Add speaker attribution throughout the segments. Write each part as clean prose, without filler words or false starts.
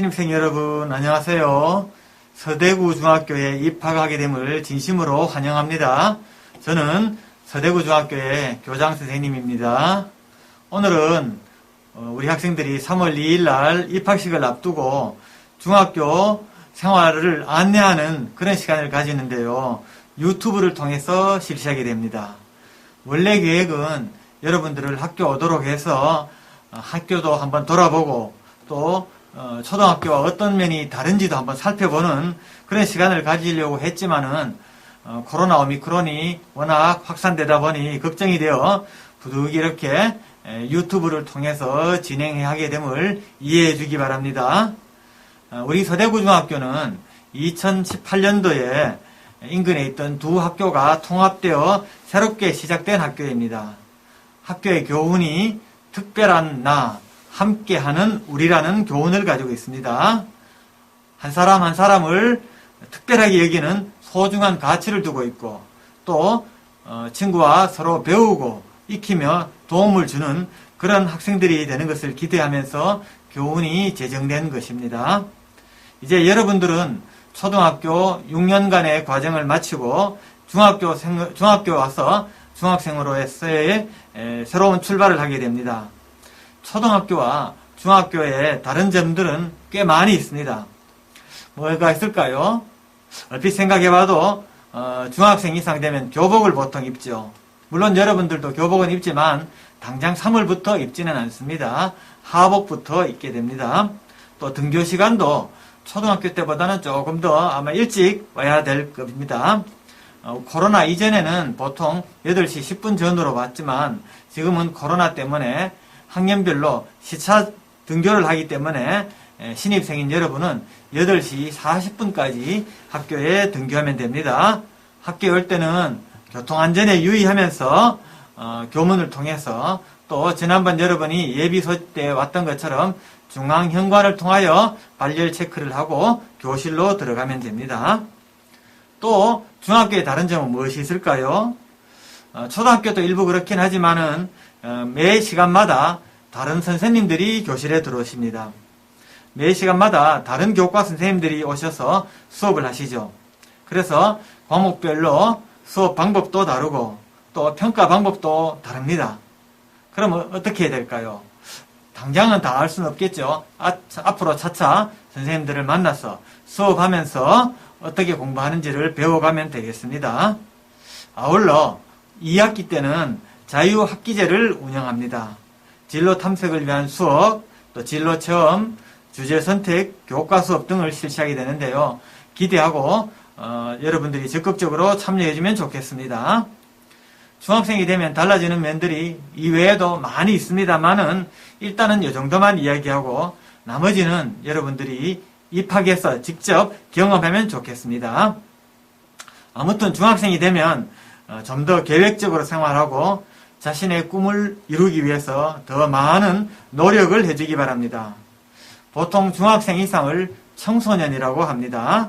Speaker 1: 신입생 여러분 안녕하세요. 서대구 중학교에 입학하게 됨을 진심으로 환영합니다. 저는 서대구 중학교의 교장 선생님입니다. 오늘은 우리 학생들이 3월 2일 날 입학식을 앞두고 중학교 생활을 안내하는 그런 시간을 가지는데요. 유튜브를 통해서 실시하게 됩니다. 원래 계획은 여러분들을 학교 오도록 해서 학교도 한번 돌아보고 또 초등학교와 어떤 면이 다른지도 한번 살펴보는 그런 시간을 가지려고 했지만은 코로나 오미크론이 워낙 확산되다 보니 걱정이 되어 부득이 이렇게 유튜브를 통해서 진행하게 됨을 이해해 주기 바랍니다. 우리 서대구 중학교는 2018년도에 인근에 있던 두 학교가 통합되어 새롭게 시작된 학교입니다. 학교의 교훈이 특별한 나, 함께하는 우리라는 교훈을 가지고 있습니다. 한 사람 한 사람을 특별하게 여기는 소중한 가치를 두고 있고 또 친구와 서로 배우고 익히며 도움을 주는 그런 학생들이 되는 것을 기대하면서 교훈이 제정된 것입니다. 이제 여러분들은 초등학교 6년간의 과정을 마치고 중학교 와서 중학생으로서의 새로운 출발을 하게 됩니다. 초등학교와 중학교의 다른 점들은 꽤 많이 있습니다. 뭐가 있을까요? 얼핏 생각해봐도 중학생 이상 되면 교복을 보통 입죠. 물론 여러분들도 교복은 입지만 당장 3월부터 입지는 않습니다. 하복부터 입게 됩니다. 또 등교 시간도 초등학교 때보다는 조금 더 아마 일찍 와야 될 겁니다. 코로나 이전에는 보통 8시 10분 전으로 왔지만 지금은 코로나 때문에 학년별로 시차 등교를 하기 때문에 신입생인 여러분은 8시 40분까지 학교에 등교하면 됩니다. 학교에 올 때는 교통안전에 유의하면서 교문을 통해서 또 지난번 여러분이 예비소 때 왔던 것처럼 중앙현관을 통하여 발열 체크를 하고 교실로 들어가면 됩니다. 또 중학교의 다른 점은 무엇이 있을까요? 초등학교도 일부 그렇긴 하지만은 매 시간마다 다른 선생님들이 교실에 들어오십니다. 매 시간마다 다른 교과 선생님들이 오셔서 수업을 하시죠. 그래서 과목별로 수업 방법도 다르고 또 평가 방법도 다릅니다. 그럼 어떻게 해야 될까요? 당장은 다 알 수는 없겠죠. 앞으로 차차 선생님들을 만나서 수업하면서 어떻게 공부하는지를 배워가면 되겠습니다. 아울러 2학기 때는 자유학기제를 운영합니다. 진로 탐색을 위한 수업, 또 진로 체험, 주제 선택, 교과 수업 등을 실시하게 되는데요. 기대하고 여러분들이 적극적으로 참여해 주면 좋겠습니다. 중학생이 되면 달라지는 면들이 이외에도 많이 있습니다만은 일단은 이 정도만 이야기하고 나머지는 여러분들이 입학해서 직접 경험하면 좋겠습니다. 아무튼 중학생이 되면 좀 더 계획적으로 생활하고 자신의 꿈을 이루기 위해서 더 많은 노력을 해주기 바랍니다. 보통 중학생 이상을 청소년이라고 합니다.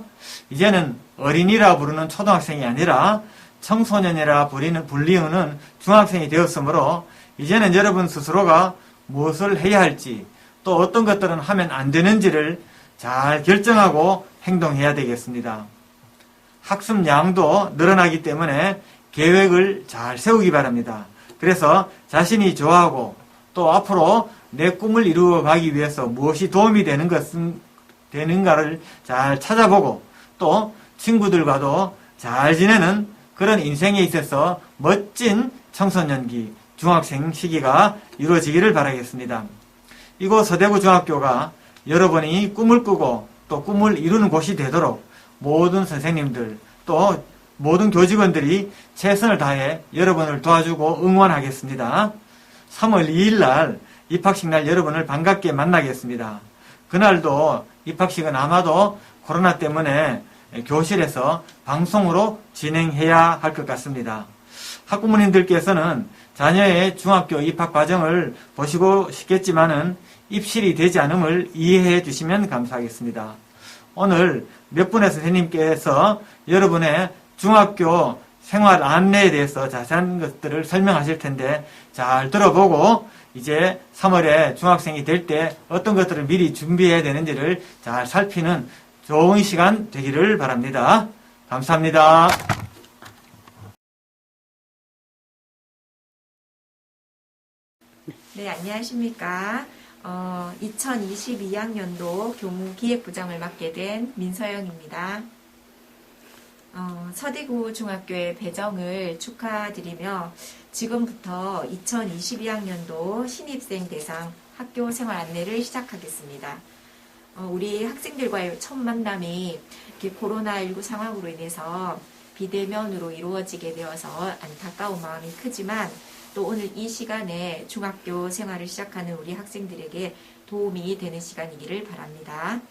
Speaker 1: 이제는 어린이라 부르는 초등학생이 아니라 청소년이라 불리우는 중학생이 되었으므로 이제는 여러분 스스로가 무엇을 해야 할지 또 어떤 것들은 하면 안 되는지를 잘 결정하고 행동해야 되겠습니다. 학습량도 늘어나기 때문에 계획을 잘 세우기 바랍니다. 그래서 자신이 좋아하고 또 앞으로 내 꿈을 이루어가기 위해서 무엇이 도움이 되는가를 잘 찾아보고 또 친구들과도 잘 지내는 그런 인생에 있어서 멋진 청소년기, 중학생 시기가 이루어지기를 바라겠습니다. 이곳 서대구 중학교가 여러분이 꿈을 꾸고 또 꿈을 이루는 곳이 되도록 모든 선생님들 또 모든 교직원들이 최선을 다해 여러분을 도와주고 응원하겠습니다. 3월 2일 날 입학식 날 여러분을 반갑게 만나겠습니다. 그날도 입학식은 아마도 코로나 때문에 교실에서 방송으로 진행해야 할 것 같습니다. 학부모님들께서는 자녀의 중학교 입학 과정을 보시고 싶겠지만은 입실이 되지 않음을 이해해 주시면 감사하겠습니다. 오늘 몇 분의 선생님께서 여러분의 중학교 생활 안내에 대해서 자세한 것들을 설명하실 텐데 잘 들어보고 이제 3월에 중학생이 될 때 어떤 것들을 미리 준비해야 되는지를 잘 살피는 좋은 시간 되기를 바랍니다. 감사합니다.
Speaker 2: 네, 안녕하십니까. 2022학년도 교무기획부장을 맡게 된 민서영입니다. 서대구 중학교의 배정을 축하드리며 지금부터 2022학년도 신입생 대상 학교 생활 안내를 시작하겠습니다. 우리 학생들과의 첫 만남이 이렇게 코로나19 상황으로 인해서 비대면으로 이루어지게 되어서 안타까운 마음이 크지만 또 오늘 이 시간에 중학교 생활을 시작하는 우리 학생들에게 도움이 되는 시간이기를 바랍니다.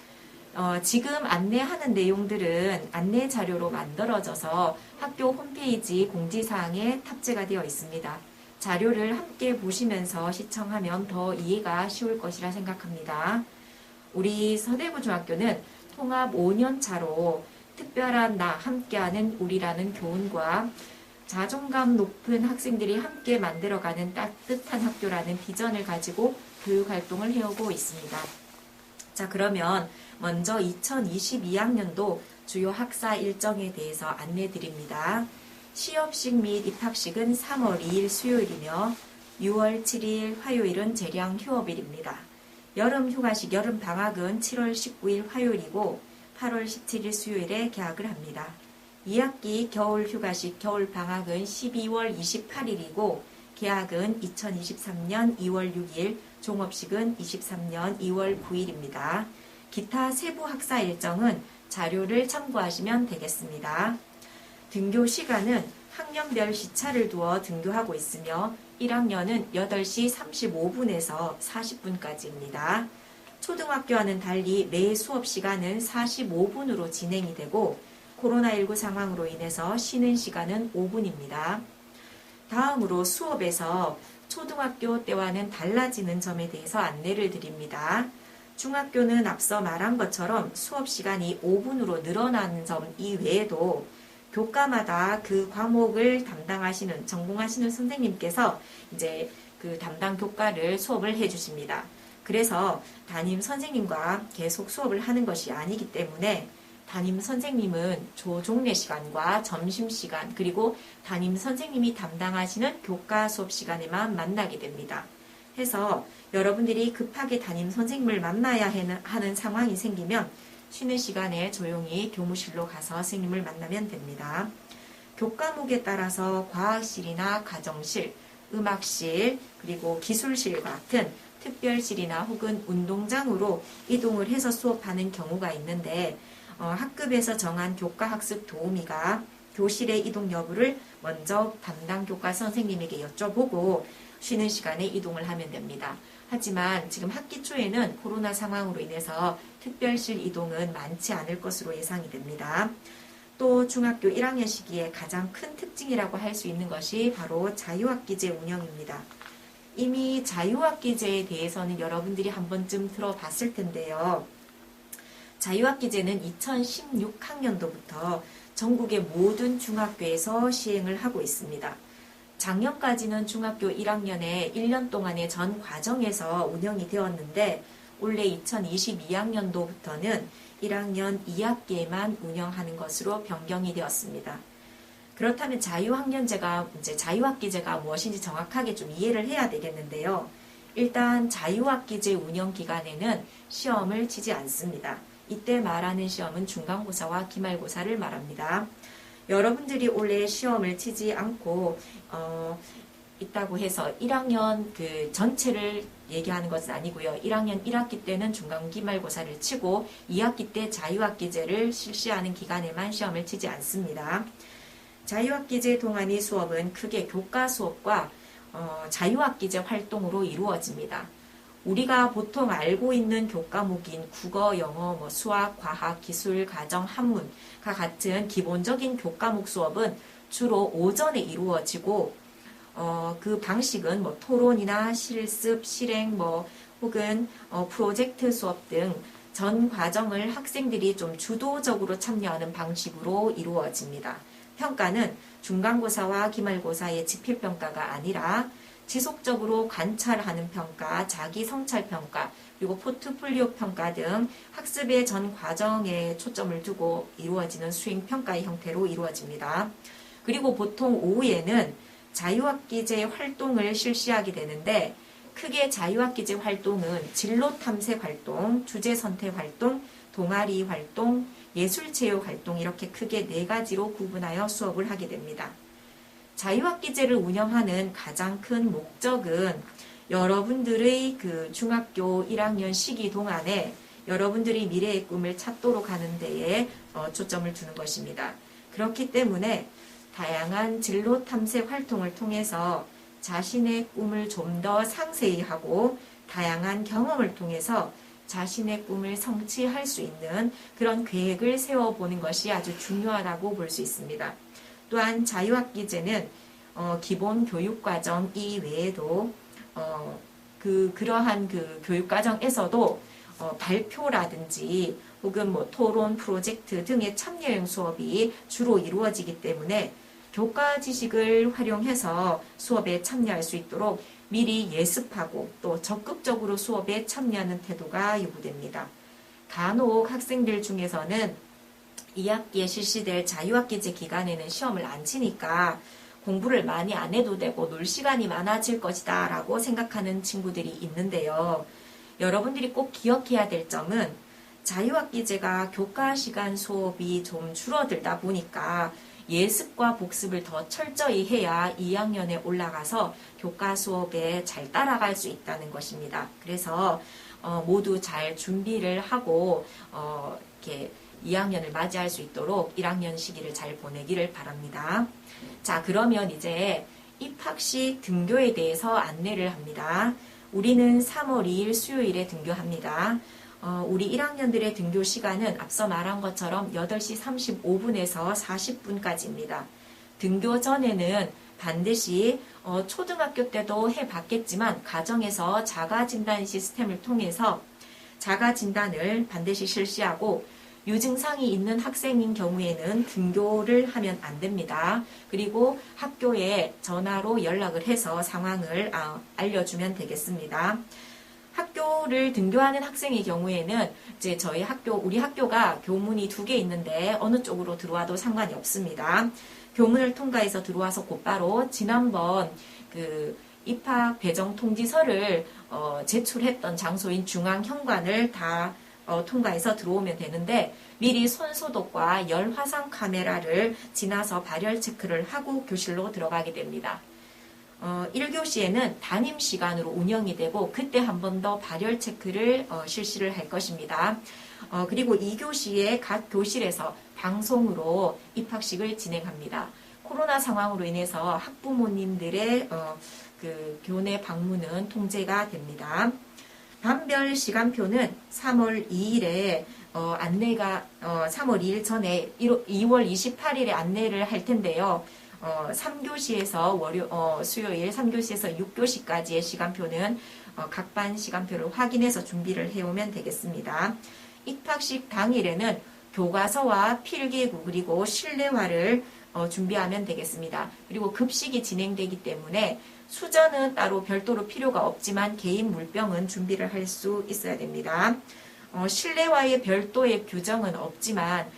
Speaker 2: 지금 안내하는 내용들은 안내 자료로 만들어져서 학교 홈페이지 공지사항에 탑재가 되어 있습니다. 자료를 함께 보시면서 시청하면 더 이해가 쉬울 것이라 생각합니다. 우리 서대구 중학교는 통합 5년차로 특별한 나 함께하는 우리라는 교훈과 자존감 높은 학생들이 함께 만들어가는 따뜻한 학교라는 비전을 가지고 교육활동을 해오고 있습니다. 자, 그러면 먼저 2022학년도 주요 학사 일정에 대해서 안내드립니다. 시업식 및 입학식은 3월 2일 수요일이며 6월 7일 화요일은 재량 휴업일입니다. 여름휴가식 여름방학은 7월 19일 화요일이고 8월 17일 수요일에 개학을 합니다. 2학기 겨울휴가식 겨울방학은 12월 28일이고 개학은 2023년 2월 6일, 종업식은 23년 2월 9일입니다. 기타 세부 학사 일정은 자료를 참고하시면 되겠습니다. 등교 시간은 학년별 시차를 두어 등교하고 있으며 1학년은 8시 35분에서 40분까지입니다. 초등학교와는 달리 매 수업 시간은 45분으로 진행이 되고 코로나19 상황으로 인해서 쉬는 시간은 5분입니다. 다음으로 수업에서 초등학교 때와는 달라지는 점에 대해서 안내를 드립니다. 중학교는 앞서 말한 것처럼 수업 시간이 5분으로 늘어나는 점 이외에도 교과마다 그 과목을 담당하시는, 전공하시는 선생님께서 이제 그 담당 교과를 수업을 해주십니다. 그래서 담임 선생님과 계속 수업을 하는 것이 아니기 때문에 담임 선생님은 조종례 시간과 점심시간 그리고 담임 선생님이 담당하시는 교과 수업 시간에만 만나게 됩니다. 해서 여러분들이 급하게 담임 선생님을 만나야 하는 상황이 생기면 쉬는 시간에 조용히 교무실로 가서 선생님을 만나면 됩니다. 교과목에 따라서 과학실이나 가정실, 음악실, 그리고 기술실 같은 특별실이나 혹은 운동장으로 이동을 해서 수업하는 경우가 있는데 학급에서 정한 교과학습 도우미가 교실의 이동 여부를 먼저 담당 교과 선생님에게 여쭤보고 쉬는 시간에 이동을 하면 됩니다. 하지만 지금 학기 초에는 코로나 상황으로 인해서 특별실 이동은 많지 않을 것으로 예상이 됩니다. 또 중학교 1학년 시기에 가장 큰 특징이라고 할 수 있는 것이 바로 자유학기제 운영입니다. 이미 자유학기제에 대해서는 여러분들이 한 번쯤 들어봤을 텐데요. 자유학기제는 2016학년도부터 전국의 모든 중학교에서 시행을 하고 있습니다. 작년까지는 중학교 1학년에 1년 동안의 전 과정에서 운영이 되었는데 올해 2022학년도부터는 1학년 2학기에만 운영하는 것으로 변경이 되었습니다. 그렇다면 자유학기제가 무엇인지 정확하게 좀 이해를 해야 되겠는데요. 일단 자유학기제 운영 기간에는 시험을 치지 않습니다. 이때 말하는 시험은 중간고사와 기말고사를 말합니다. 여러분들이 올해 시험을 치지 않고 있다고 해서 1학년 그 전체를 얘기하는 것은 아니고요. 1학년 1학기 때는 중간 기말고사를 치고 2학기 때 자유학기제를 실시하는 기간에만 시험을 치지 않습니다. 자유학기제 동안의 수업은 크게 교과 수업과 자유학기제 활동으로 이루어집니다. 우리가 보통 알고 있는 교과목인 국어, 영어, 수학, 과학, 기술, 가정, 한문과 같은 기본적인 교과목 수업은 주로 오전에 이루어지고 그 방식은 토론이나 실습, 실행, 혹은 프로젝트 수업 등 전 과정을 학생들이 좀 주도적으로 참여하는 방식으로 이루어집니다. 평가는 중간고사와 기말고사의 지필평가가 아니라 지속적으로 관찰하는 평가, 자기 성찰 평가, 그리고 포트폴리오 평가 등 학습의 전 과정에 초점을 두고 이루어지는 수행 평가의 형태로 이루어집니다. 그리고 보통 오후에는 자유학기제 활동을 실시하게 되는데, 크게 자유학기제 활동은 진로 탐색 활동, 주제 선택 활동, 동아리 활동, 예술체육 활동 이렇게 크게 4가지로 구분하여 수업을 하게 됩니다. 자유학기제를 운영하는 가장 큰 목적은 여러분들의 그 중학교 1학년 시기 동안에 여러분들이 미래의 꿈을 찾도록 하는 데에 초점을 두는 것입니다. 그렇기 때문에 다양한 진로 탐색 활동을 통해서 자신의 꿈을 좀 더 상세히 하고 다양한 경험을 통해서 자신의 꿈을 성취할 수 있는 그런 계획을 세워보는 것이 아주 중요하다고 볼 수 있습니다. 또한 자유학기제는 기본 교육과정 이외에도 그러한 그 교육과정에서도 발표라든지 혹은 뭐 토론 프로젝트 등의 참여형 수업이 주로 이루어지기 때문에 교과 지식을 활용해서 수업에 참여할 수 있도록 미리 예습하고 또 적극적으로 수업에 참여하는 태도가 요구됩니다. 간혹 학생들 중에서는 2학기에 실시될 자유학기제 기간에는 시험을 안 치니까 공부를 많이 안 해도 되고 놀 시간이 많아질 것이다 라고 생각하는 친구들이 있는데요. 여러분들이 꼭 기억해야 될 점은 자유학기제가 교과 시간 수업이 좀 줄어들다 보니까 예습과 복습을 더 철저히 해야 2학년에 올라가서 교과 수업에 잘 따라갈 수 있다는 것입니다. 그래서 모두 잘 준비를 하고 이렇게 2학년을 맞이할 수 있도록 1학년 시기를 잘 보내기를 바랍니다. 자, 그러면 이제 입학식 등교에 대해서 안내를 합니다. 우리는 3월 2일 수요일에 등교합니다. 우리 1학년들의 등교 시간은 앞서 말한 것처럼 8시 35분에서 40분까지입니다. 등교 전에는 반드시 초등학교 때도 해봤겠지만 가정에서 자가진단 시스템을 통해서 자가진단을 반드시 실시하고 유증상이 있는 학생인 경우에는 등교를 하면 안 됩니다. 그리고 학교에 전화로 연락을 해서 상황을 알려주면 되겠습니다. 학교를 등교하는 학생의 경우에는 이제 우리 학교가 교문이 2개 있는데 어느 쪽으로 들어와도 상관이 없습니다. 교문을 통과해서 들어와서 곧바로 지난번 그 입학 배정 통지서를 제출했던 장소인 중앙현관을 다 통과해서 들어오면 되는데 미리 손소독과 열 화상 카메라를 지나서 발열 체크를 하고 교실로 들어가게 됩니다. 1교시에는 담임 시간으로 운영이 되고 그때 한 번 더 발열 체크를 실시를 할 것입니다. 그리고 2교시에 각 교실에서 방송으로 입학식을 진행합니다. 코로나 상황으로 인해서 학부모님들의 그 교내 방문은 통제가 됩니다. 반별 시간표는 3월 2일에 안내가 3월 2일 전에 2월 28일에 안내를 할 텐데요. 3교시에서 수요일 3교시에서 6교시까지의 시간표는 각 반 시간표를 확인해서 준비를 해오면 되겠습니다. 입학식 당일에는 교과서와 필기구 그리고 실내화를 준비하면 되겠습니다. 그리고 급식이 진행되기 때문에 수저는 따로 별도로 필요가 없지만 개인 물병은 준비를 할 수 있어야 됩니다. 실내화에 별도의 규정은 없지만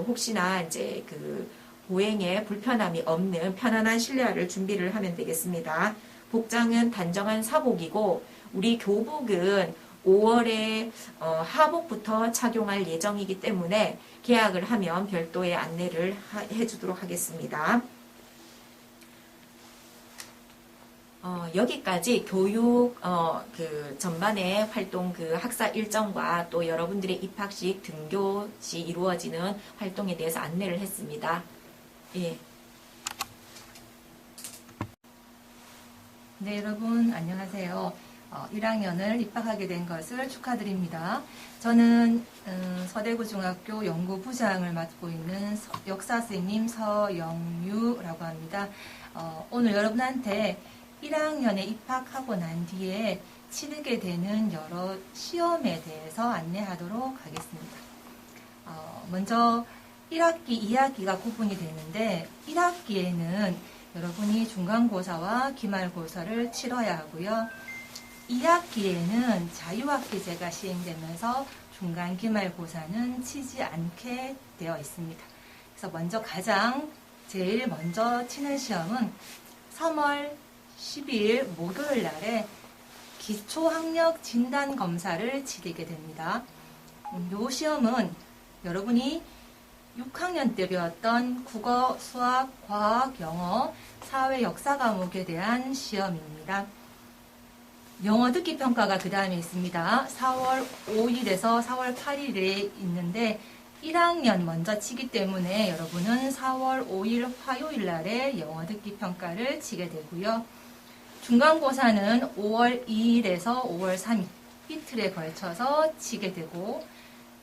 Speaker 2: 혹시나 이제 그 보행에 불편함이 없는 편안한 실내화를 준비를 하면 되겠습니다. 복장은 단정한 사복이고 우리 교복은 5월에 하복부터 착용할 예정이기 때문에 계약을 하면 별도의 안내를 해주도록 하겠습니다. 여기까지 교육 그 전반의 활동 그 학사 일정과 또 여러분들의 입학식 등교 시 이루어지는 활동에 대해서 안내를 했습니다. 예.
Speaker 3: 네, 여러분 안녕하세요. 1학년을 입학하게 된 것을 축하드립니다. 저는 서대구중학교 연구부장을 맡고 있는 역사선생님 서영유라고 합니다. 오늘 여러분한테 1학년에 입학하고 난 뒤에 치르게 되는 여러 시험에 대해서 안내하도록 하겠습니다. 먼저 1학기, 2학기가 구분이 되는데 1학기에는 여러분이 중간고사와 기말고사를 치러야 하고요. 2학기에는 자유학기제가 시행되면서 중간 기말고사는 치지 않게 되어 있습니다. 그래서 제일 먼저 치는 시험은 3월 12일 목요일 날에 기초학력 진단 검사를 치르게 됩니다. 이 시험은 여러분이 6학년 때 배웠던 국어, 수학, 과학, 영어, 사회, 역사 과목에 대한 시험입니다. 영어 듣기 평가가 그 다음에 있습니다. 4월 5일에서 4월 8일에 있는데 1학년 먼저 치기 때문에 여러분은 4월 5일 화요일 날에 영어 듣기 평가를 치게 되고요. 중간고사는 5월 2일에서 5월 3일 이틀에 걸쳐서 치게 되고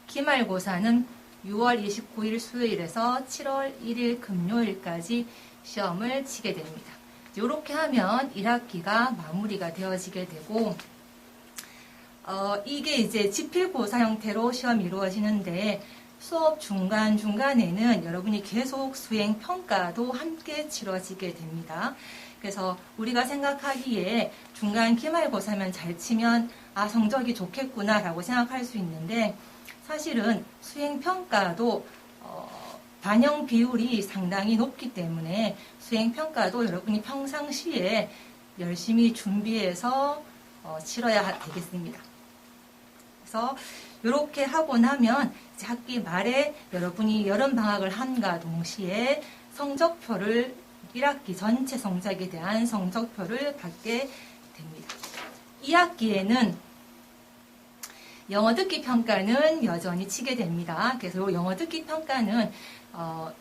Speaker 3: 기말고사는 6월 29일 수요일에서 7월 1일 금요일까지 시험을 치게 됩니다. 이렇게 하면 1학기가 마무리가 되어지게 되고 이게 이제 지필고사 형태로 시험이 이루어지는데 수업 중간중간에는 여러분이 계속 수행평가도 함께 치러지게 됩니다. 그래서 우리가 생각하기에 중간 기말고사면 잘 치면 성적이 좋겠구나 라고 생각할 수 있는데 사실은 수행평가도 반영 비율이 상당히 높기 때문에 수행평가도 여러분이 평상시에 열심히 준비해서 치러야 되겠습니다. 그래서 이렇게 하고 나면 이제 학기 말에 여러분이 여름방학을 한과 동시에 성적표를 1학기 전체 성적에 대한 성적표를 받게 됩니다. 2학기에는 영어 듣기 평가는 여전히 치게 됩니다. 그래서 영어 듣기 평가는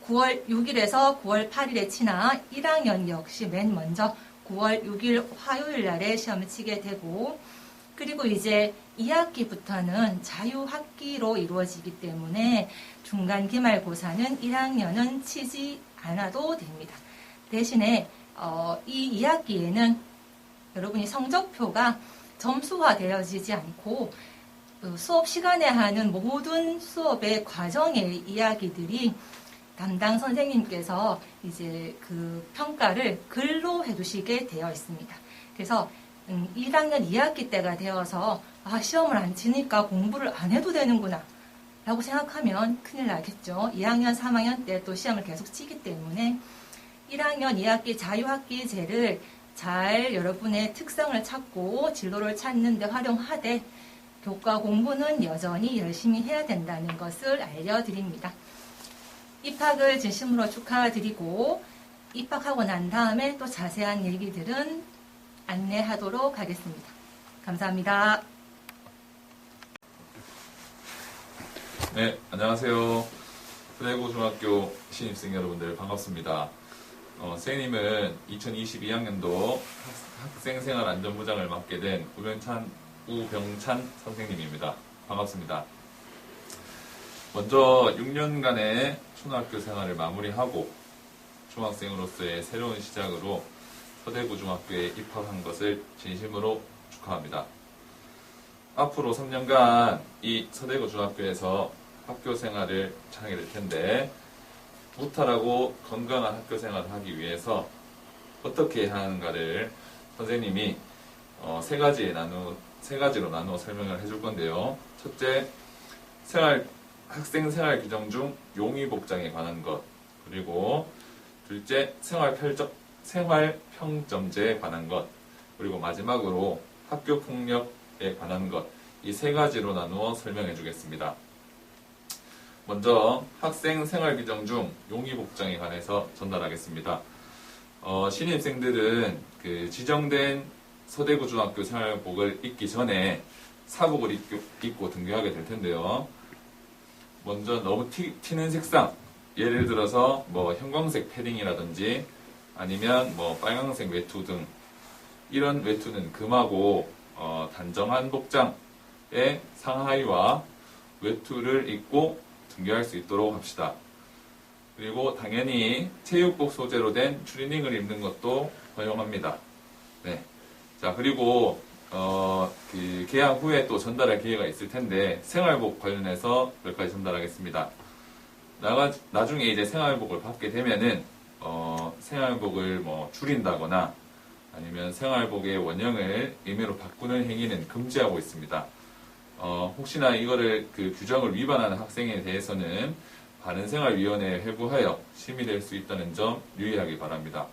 Speaker 3: 9월 6일에서 9월 8일에 치나 1학년 역시 맨 먼저 9월 6일 화요일 날에 시험을 치게 되고 그리고 이제 2학기부터는 자유학기로 이루어지기 때문에 중간 기말고사는 1학년은 치지 않아도 됩니다. 대신에 이 2학기에는 여러분이 성적표가 점수화되어지지 않고 수업 시간에 하는 모든 수업의 과정의 이야기들이 담당 선생님께서 이제 그 평가를 글로 해주시게 되어 있습니다. 그래서 1학년 2학기 때가 되어서 시험을 안 치니까 공부를 안 해도 되는구나 라고 생각하면 큰일 나겠죠. 2학년, 3학년 때 또 시험을 계속 치기 때문에 1학년 2학기 자유학기제를 잘 여러분의 특성을 찾고 진로를 찾는 데 활용하되 교과 공부는 여전히 열심히 해야 된다는 것을 알려드립니다. 입학을 진심으로 축하드리고 입학하고 난 다음에 또 자세한 얘기들은 안내하도록 하겠습니다. 감사합니다.
Speaker 4: 네, 안녕하세요. 서대구 중학교 신입생 여러분들 반갑습니다. 선생님은 2022학년도 학생생활안전부장을 맡게 된 우병찬 선생님입니다. 반갑습니다. 먼저 6년간의 초등학교 생활을 마무리하고 중학생으로서의 새로운 시작으로 서대구 중학교에 입학한 것을 진심으로 축하합니다. 앞으로 3년간 이 서대구 중학교에서 학교 생활을 하게 될 텐데 무탈하고 건강한 학교 생활을 하기 위해서 어떻게 해야 하는가를 선생님이 세 가지로 나누어 설명을 해줄 건데요. 첫째, 학생 생활 규정 중 용의복장에 관한 것, 그리고 둘째, 생활 평점제에 관한 것, 그리고 마지막으로 학교 폭력에 관한 것, 이 세 가지로 나누어 설명해 주겠습니다. 먼저 학생 생활 규정 중 용의복장에 관해서 전달하겠습니다. 신입생들은 그 지정된 서대구 중학교 생활복을 입기 전에 사복을 입고 등교하게 될 텐데요. 먼저 너무 튀는 색상, 예를 들어서 형광색 패딩이라든지 아니면 빨강색 외투 등 이런 외투는 금하고 단정한 복장의 상하의와 외투를 입고 등교할 수 있도록 합시다. 그리고 당연히 체육복 소재로 된 추리닝을 입는 것도 허용합니다. 네. 자, 그리고 그 개학 후에 또 전달할 기회가 있을 텐데 생활복 관련해서 몇 가지 전달하겠습니다. 나중에 이제 생활복을 받게 되면은 생활복을 뭐 줄인다거나 아니면 생활복의 원형을 임의로 바꾸는 행위는 금지하고 있습니다. 혹시나 이거를 그 규정을 위반하는 학생에 대해서는 바른생활위원회에 회부하여 심의될 수 있다는 점 유의하기 바랍니다.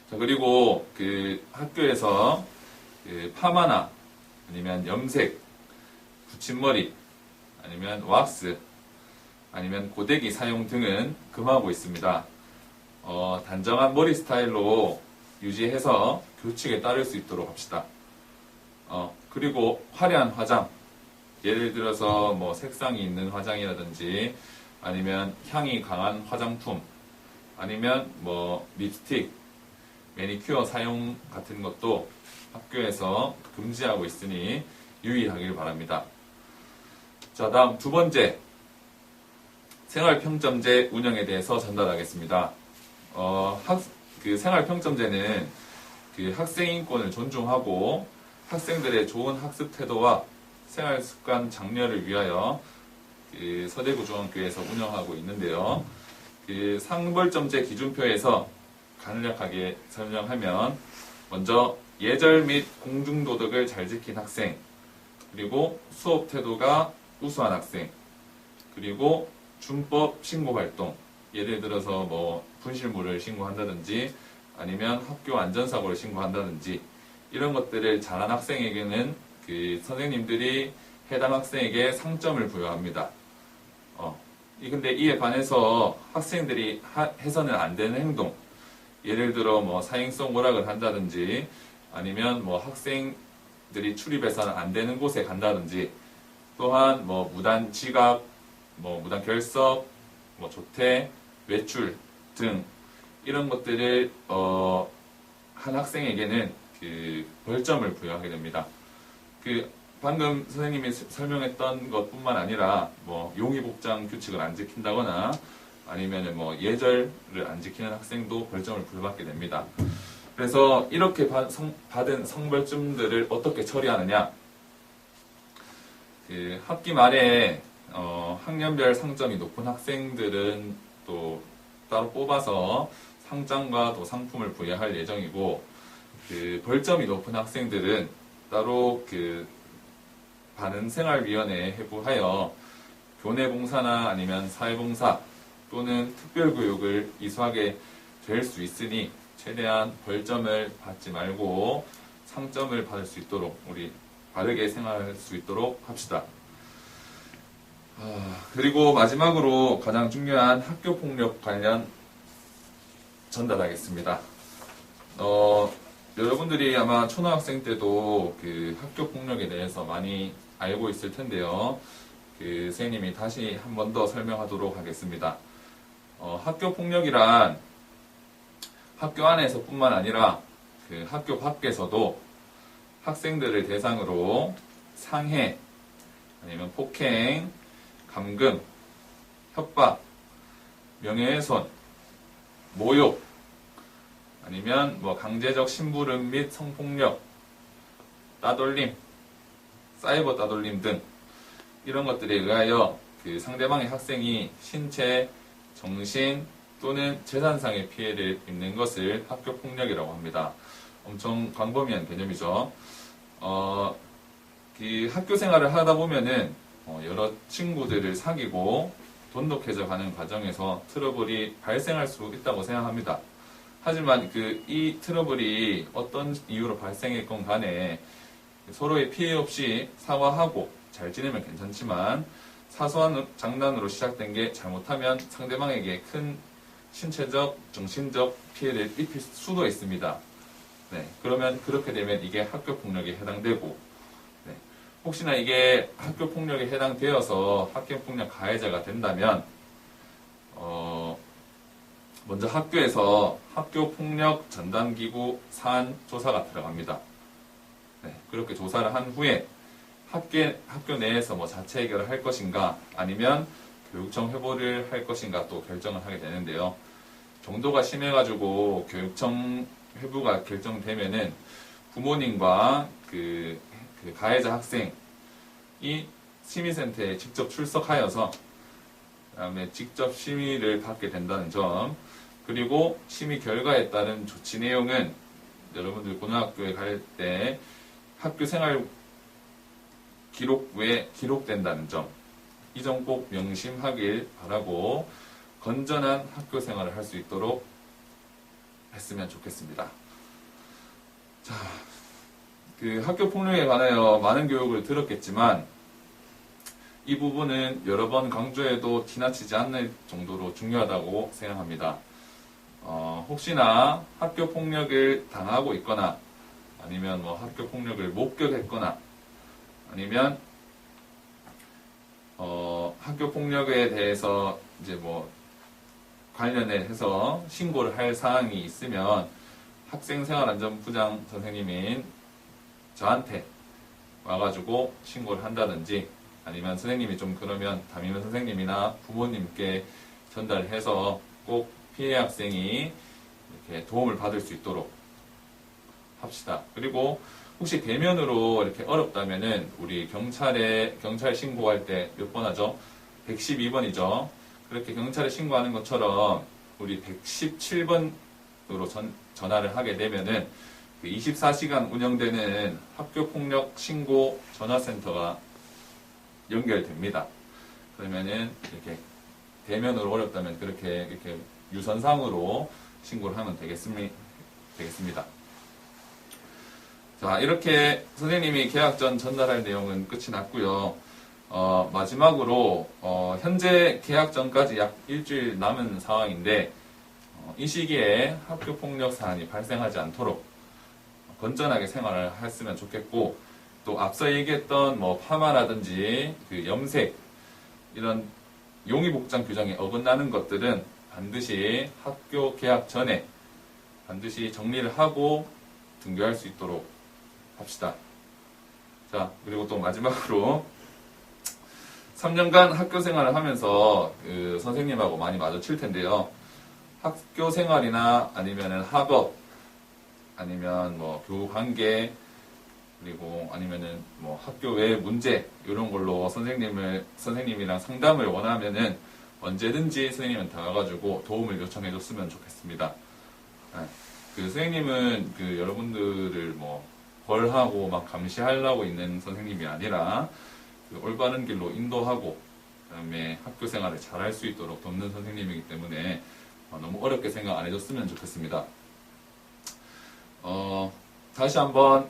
Speaker 4: 자, 그리고 그 학교에서 그 파마나 아니면 염색, 붙임머리, 아니면 왁스, 아니면 고데기 사용 등은 금하고 있습니다. 단정한 머리 스타일로 유지해서 교칙에 따를 수 있도록 합시다. 그리고 화려한 화장, 예를 들어서 뭐 색상이 있는 화장이라든지 아니면 향이 강한 화장품, 아니면 뭐 립스틱, 매니큐어 사용 같은 것도 학교에서 금지하고 있으니 유의하길 바랍니다. 자, 다음 두 번째, 생활평점제 운영에 대해서 전달하겠습니다. 그 생활평점제는 그 학생 인권을 존중하고 학생들의 좋은 학습 태도와 생활습관 장려를 위하여 그 서대구 중학교에서 운영하고 있는데요. 그 상벌점제 기준표에서 간략하게 설명하면 먼저 예절 및 공중도덕을 잘 지킨 학생, 그리고 수업 태도가 우수한 학생, 그리고 준법 신고 활동, 예를 들어서 뭐 분실물을 신고한다든지 아니면 학교 안전사고를 신고한다든지 이런 것들을 잘한 학생에게는 그 선생님들이 해당 학생에게 상점을 부여합니다. 근데 이에 반해서 학생들이 해서는 안 되는 행동, 예를 들어 뭐 사행성 오락을 한다든지 아니면 뭐 학생들이 출입해서는 안 되는 곳에 간다든지 또한 뭐 무단 지각, 뭐 무단 결석, 뭐 조퇴, 외출 등 이런 것들을 한 학생에게는 그 벌점을 부여하게 됩니다. 그 방금 선생님이 설명했던 것뿐만 아니라 뭐 용의복장 규칙을 안 지킨다거나 아니면은 뭐 예절을 안 지키는 학생도 벌점을 부여받게 됩니다. 그래서 이렇게 받은 성벌점들을 어떻게 처리하느냐? 그 학기 말에 학년별 상점이 높은 학생들은 또 따로 뽑아서 상장과 또 상품을 부여할 예정이고, 그 벌점이 높은 학생들은 따로 그 바른생활위원회에 회부하여 교내봉사나 아니면 사회봉사 또는 특별교육을 이수하게 될 수 있으니 최대한 벌점을 받지 말고 상점을 받을 수 있도록 우리 바르게 생활할 수 있도록 합시다. 그리고 마지막으로 가장 중요한 학교폭력 관련 전달하겠습니다. 여러분들이 아마 초등학생 때도 그 학교폭력에 대해서 많이 알고 있을 텐데요. 그 선생님이 다시 한 번 더 설명하도록 하겠습니다. 학교폭력이란 학교 안에서뿐만 아니라 그 학교 밖에서도 학생들을 대상으로 상해, 아니면 폭행, 감금, 협박, 명예훼손, 모욕, 아니면 뭐 강제적 심부름 및 성폭력, 따돌림, 사이버 따돌림 등 이런 것들에 의하여 그 상대방의 학생이 신체, 정신 또는 재산상의 피해를 입는 것을 학교폭력이라고 합니다. 엄청 광범위한 개념이죠. 그 학교 생활을 하다 보면은 여러 친구들을 사귀고 돈독해져 가는 과정에서 트러블이 발생할 수 있다고 생각합니다. 하지만 이 트러블이 어떤 이유로 발생했건 간에 서로의 피해 없이 사과하고 잘 지내면 괜찮지만 사소한 장난으로 시작된 게 잘못하면 상대방에게 큰 신체적, 정신적 피해를 입힐 수도 있습니다. 네, 그러면 그렇게 되면 이게 학교폭력에 해당되고, 네, 혹시나 이게 학교폭력에 해당되어서 학교폭력 가해자가 된다면 먼저 학교에서 학교폭력 전담기구 사안 조사가 들어갑니다. 네, 그렇게 조사를 한 후에 학교 내에서 뭐 자체 해결을 할 것인가 아니면 교육청 회부를 할 것인가 또 결정을 하게 되는데요. 정도가 심해가지고 교육청 회부가 결정되면은 부모님과 그 가해자 학생이 심의센터에 직접 출석하여서 그다음에 직접 심의를 받게 된다는 점, 그리고 심의 결과에 따른 조치 내용은 여러분들 고등학교에 갈 때 학교 생활 기록부에 기록된다는 점, 이 점 꼭 명심하길 바라고 건전한 학교 생활을 할 수 있도록 했으면 좋겠습니다. 자, 그 학교 폭력에 관하여 많은 교육을 들었겠지만 이 부분은 여러 번 강조해도 지나치지 않을 정도로 중요하다고 생각합니다. 혹시나 학교 폭력을 당하고 있거나 아니면 뭐 학교 폭력을 목격했거나 아니면 학교 폭력에 대해서 이제 뭐 관련해서 신고를 할 사항이 있으면 학생생활안전부장 선생님인 저한테 와가지고 신고를 한다든지 아니면 선생님이 좀 그러면 담임 선생님이나 부모님께 전달해서 꼭 피해 학생이 이렇게 도움을 받을 수 있도록 합시다. 그리고 혹시 대면으로 이렇게 어렵다면은 우리 경찰 신고할 때 몇 번 하죠? 112번이죠. 그렇게 경찰에 신고하는 것처럼 우리 117번으로 전화를 하게 되면은 그 24시간 운영되는 학교폭력 신고 전화센터가 연결됩니다. 그러면은 이렇게 대면으로 어렵다면 그렇게 이렇게 유선상으로 신고를 하면 되겠습니다. 자, 이렇게 선생님이 개학 전 전달할 내용은 끝이 났고요. 마지막으로 현재 개학 전까지 약 일주일 남은 상황인데 이 시기에 학교 폭력 사안이 발생하지 않도록 건전하게 생활을 했으면 좋겠고, 또 앞서 얘기했던 뭐 파마라든지 그 염색 이런 용의복장 규정에 어긋나는 것들은 반드시 학교 개학 전에 반드시 정리를 하고 등교할 수 있도록 합시다. 자, 그리고 또 마지막으로 3년간 학교 생활을 하면서 그 선생님하고 많이 마주칠 텐데요. 학교 생활이나 아니면은 학업, 아니면 뭐 교우 관계, 그리고 아니면은 뭐 학교 외 문제 이런 걸로 선생님이랑 상담을 원하면은 언제든지 선생님한테 와가지고 도움을 요청해줬으면 좋겠습니다. 그 선생님은 그 여러분들을 뭐 벌하고 막 감시하려고 있는 선생님이 아니라 그 올바른 길로 인도하고 그다음에 학교 생활을 잘할 수 있도록 돕는 선생님이기 때문에 너무 어렵게 생각 안 해줬으면 좋겠습니다. 다시 한번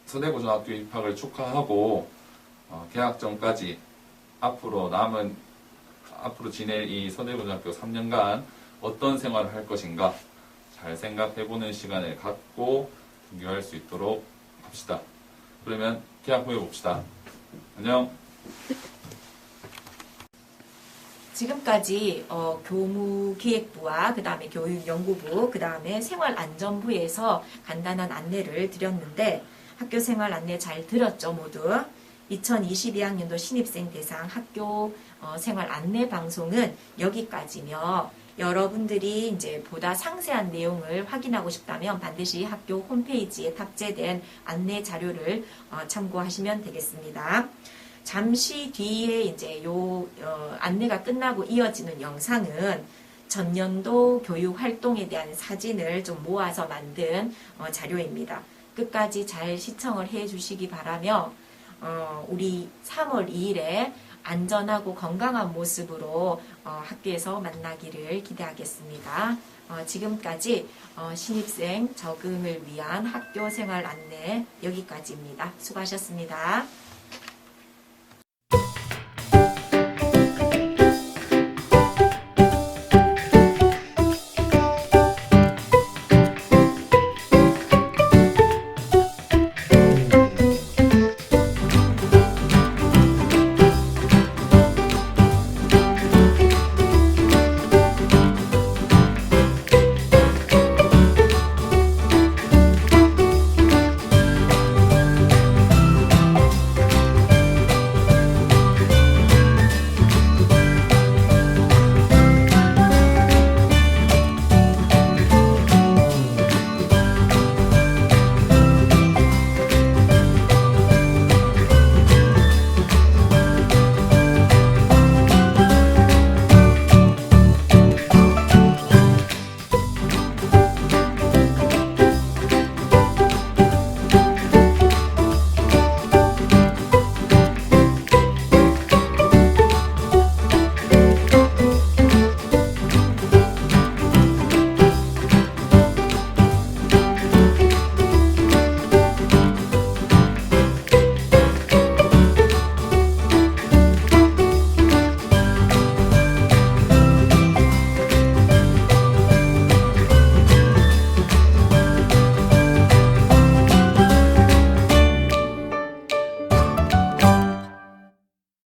Speaker 4: 서대고등학교 입학을 축하하고 개학 전까지 앞으로 지낼 이 서대고등학교 3년간 어떤 생활을 할 것인가 잘 생각해보는 시간을 갖고 등교할 수 있도록 합시다. 그러면 개학 후에 봅시다. 안녕.
Speaker 2: 지금까지 교무기획부와 그 다음에 교육연구부, 그 다음에 생활안전부에서 간단한 안내를 드렸는데 학교 생활 안내 잘 들었죠, 모두? 2022학년도 신입생 대상 학교 생활 안내 방송은 여기까지며, 여러분들이 이제 보다 상세한 내용을 확인하고 싶다면 반드시 학교 홈페이지에 탑재된 안내 자료를 참고하시면 되겠습니다. 잠시 뒤에 이제 안내가 끝나고 이어지는 영상은 전년도 교육 활동에 대한 사진을 좀 모아서 만든 자료입니다. 끝까지 잘 시청을 해 주시기 바라며, 우리 3월 2일에 안전하고 건강한 모습으로 학교에서 만나기를 기대하겠습니다. 지금까지 신입생 적응을 위한 학교 생활 안내 여기까지입니다. 수고하셨습니다.